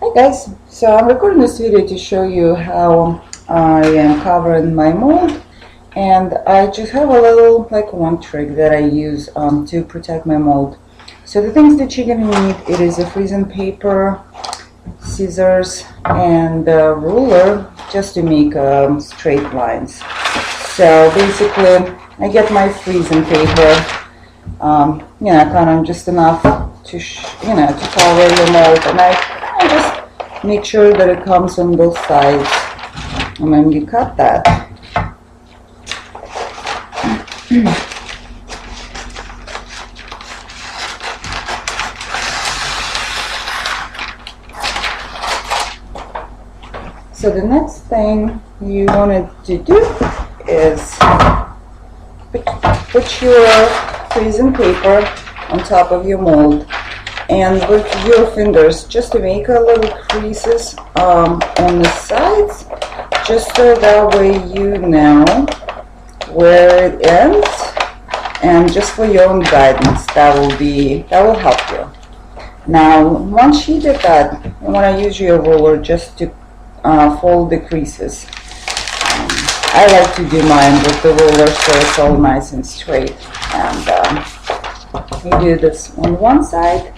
Hi guys, so I'm recording this video to show you how I am covering my mold, and I just have a little one trick that I use to protect my mold. So the things that you're gonna need, it is a freezing paper, scissors, and a ruler just to make straight lines. So basically I get my freezing paper, kind of just enough to to cover the mold, and I just make sure that it comes on both sides, and then you cut that. So the next thing you wanted to do is put your freezing paper on top of your mold, and with your fingers just to make a little creases on the sides, just so that way you know where it ends, and just for your own guidance, that will help you. Now once you did that, you want to use your ruler just to fold the creases. I like to do mine with the ruler so it's all nice and straight, and you do this on one side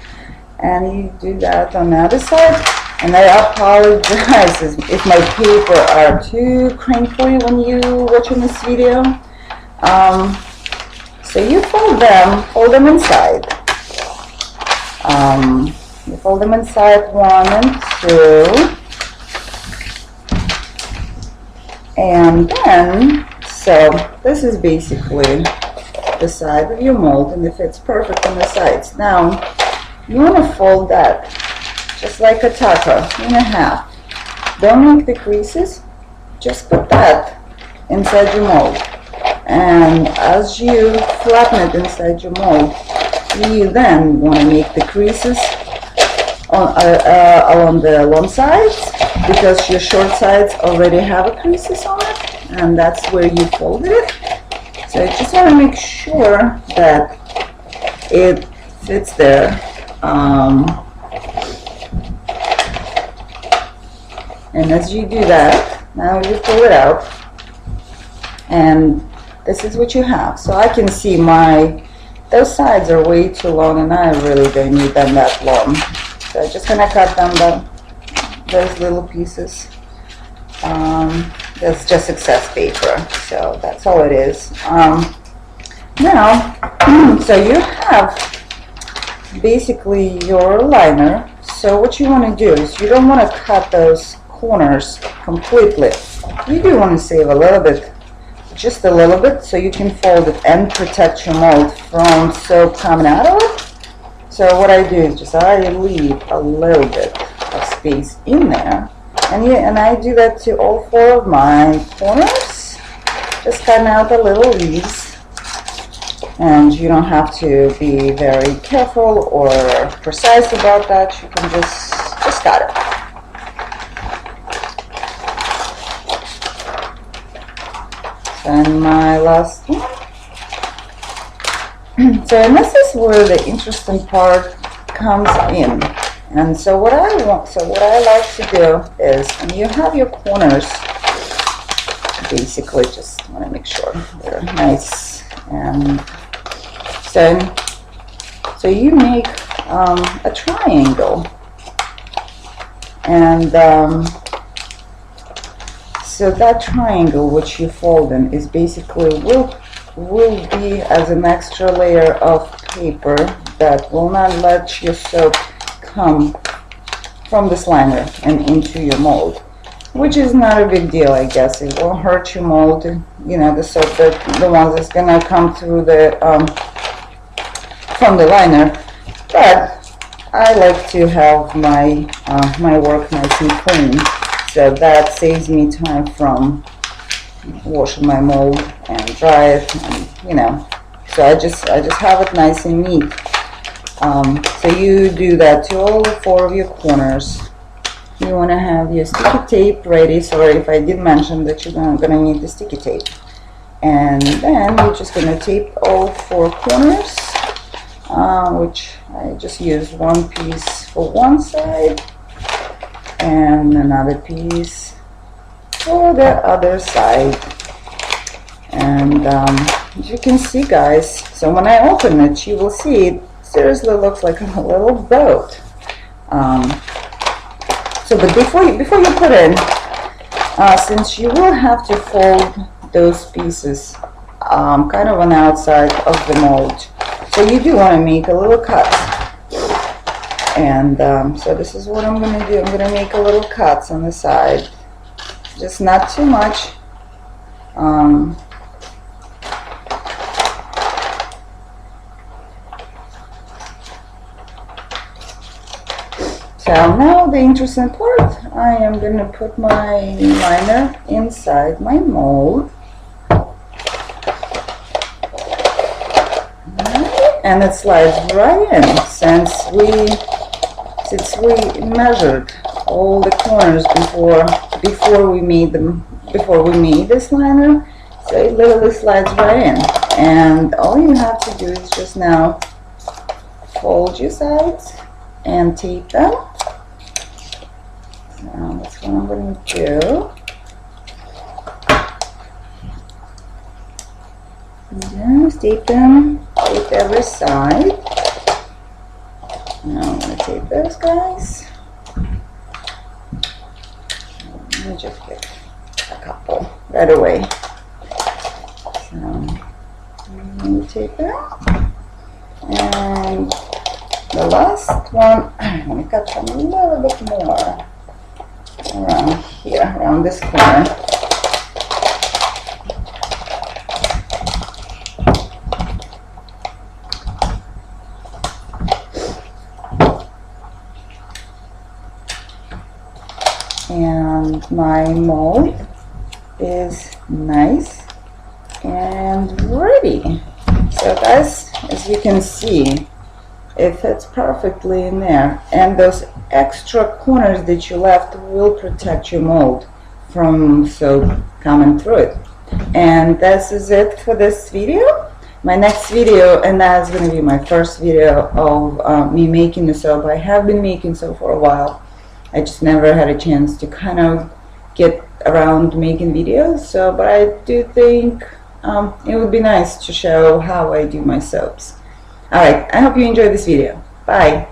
and you do that on the other side. And I apologize if my paper are too crinkly when you watching this video. So you fold them inside. You fold them inside 1 and 2. And then, so this is basically the side of your mold, and it fits perfect on the sides. Now, you want to fold that just like a taco in half. Don't make the creases, just put that inside your mold. And as you flatten it inside your mold, you then want to make the creases along the long sides, because your short sides already have a creases on it, and that's where you folded it. So you just want to make sure that it fits there. And as you do that, now you pull it out, and this is what you have. So I can see those sides are way too long, and I really don't need them that long. So I'm just gonna cut them those little pieces. That's just excess paper, so that's all it is. Now, so you have basically your liner. So what you want to do is, you don't want to cut those corners completely. You do want to save a little bit, just a little bit, so you can fold it and protect your mold from soap coming out of it. So what I do is just I leave a little bit of space in there, and I do that to all 4 of my corners, just cutting out the little leaves. And you don't have to be very careful or precise about that. You can just cut it. And my last one. So, and this is where the interesting part comes in. And so what I like to do is, and you have your corners, basically just want to make sure they're nice. And so you make a triangle, and so that triangle which you fold in is basically will be as an extra layer of paper that will not let your soap come from this liner and into your mold, which is not a big deal, I guess. It won't hurt your mold, the soap, the ones that's gonna come through from the liner. But I like to have my work nice and clean, so that saves me time from washing my mold and dry it, and so I just have it nice and neat. So you do that to all 4 of your corners. You want to have your sticky tape ready. Sorry if I did mention that you're gonna need the sticky tape. And then you're just gonna tape all 4 corners, which I just use 1 piece for one side and another piece for the other side. And as you can see, guys, so when I open it, you will see it seriously looks like a little boat. So but before you put in, since you will have to fold those pieces kind of on the outside of the mold, so you do want to make a little cut. And so this is what I'm going to do. I'm going to make a little cuts on the side, just not too much. So now the interesting part, I am going to put my liner inside my mold. And it slides right in, since we measured all the corners before we made this liner. So it literally slides right in. And all you have to do is just now fold your sides and tape them. Now that's what I'm going to do. And just tape them, tape every side. Now I'm going to tape those guys. Let me just get a couple right away. So I'm going to tape them. And the last one, I'm going to cut them a little bit more around here, around this corner. And my mold is nice and ready. So guys, as you can see, it fits perfectly in there, and those extra corners that you left will protect your mold from soap coming through it. And this is it for this video. My next video, and that is going to be my first video of me making the soap. I have been making soap for a while. I just never had a chance to kind of get around making videos. So, but I do think it would be nice to show how I do my soaps. Alright, I hope you enjoyed this video. Bye!